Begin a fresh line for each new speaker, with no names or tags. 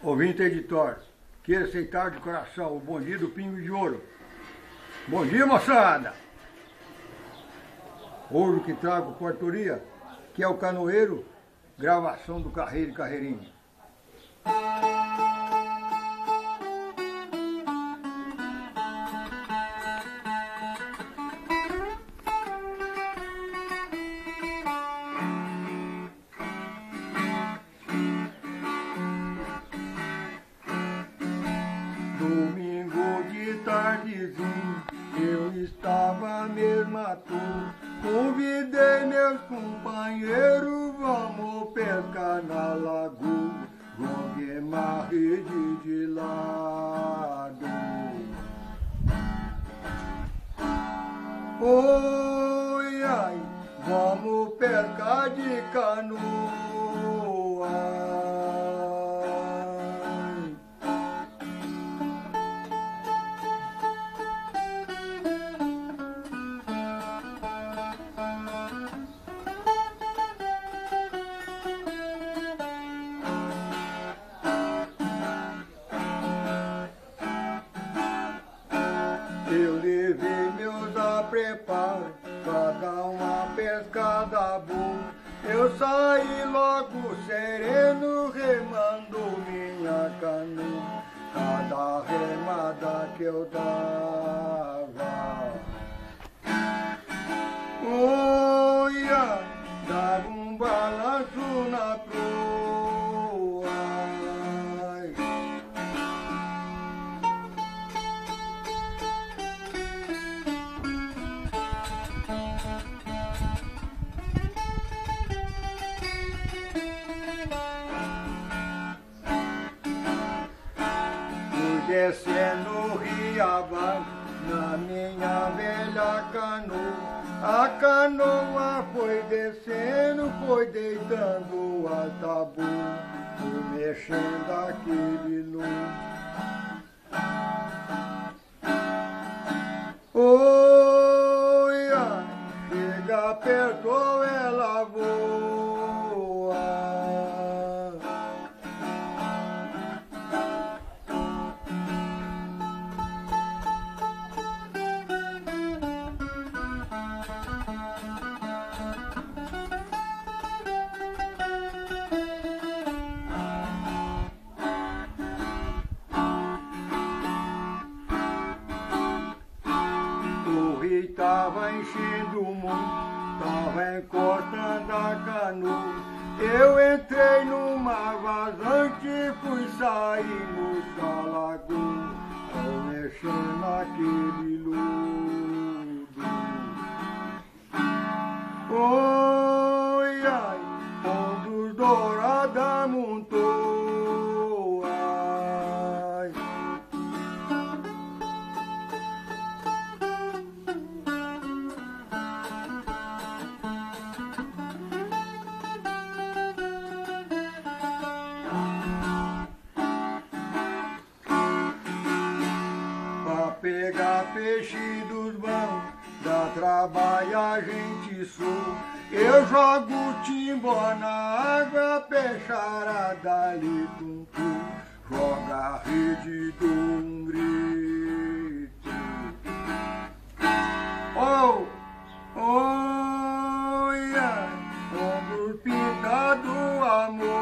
Ouvinte editor, queira aceitar de coração o bom dia do Pingo de Ouro. Bom dia, moçada! Hoje que trago portoria, que é o Canoeiro, gravação do Carreiro e Carreirinho. Domingo de tardezinho, eu estava mesmo à toa. Convidei meus companheiros, vamos pescar na lagoa. Joguemos a rede de lado. Oi, ai, vamos pescar de canoa. Eu levei meus apreparos pra dar uma pescada boa. Eu saí logo sereno, remando minha canoa. Cada remada que eu dava, olha, dava um balanço na proa. Descendo o rio abaixo, na minha velha canoa. A canoa foi descendo, foi deitando a tabu, foi mexendo aquele lume. Oi, ai, chega perto, ela voa. O rio tava enchendo muito, tava encostando a canoa. Eu entrei numa vazante, fui sair no salagoa, tô mexendo naquele lodo. Oi, ai, ondas douradas montou, ai. Pra pegar peixe dos bons, dá trabalho a gente sua. Eu jogo timbó na água, peixarada ali com tu. Joga a rede do um grito. Oh, olha, ombro pintado amor.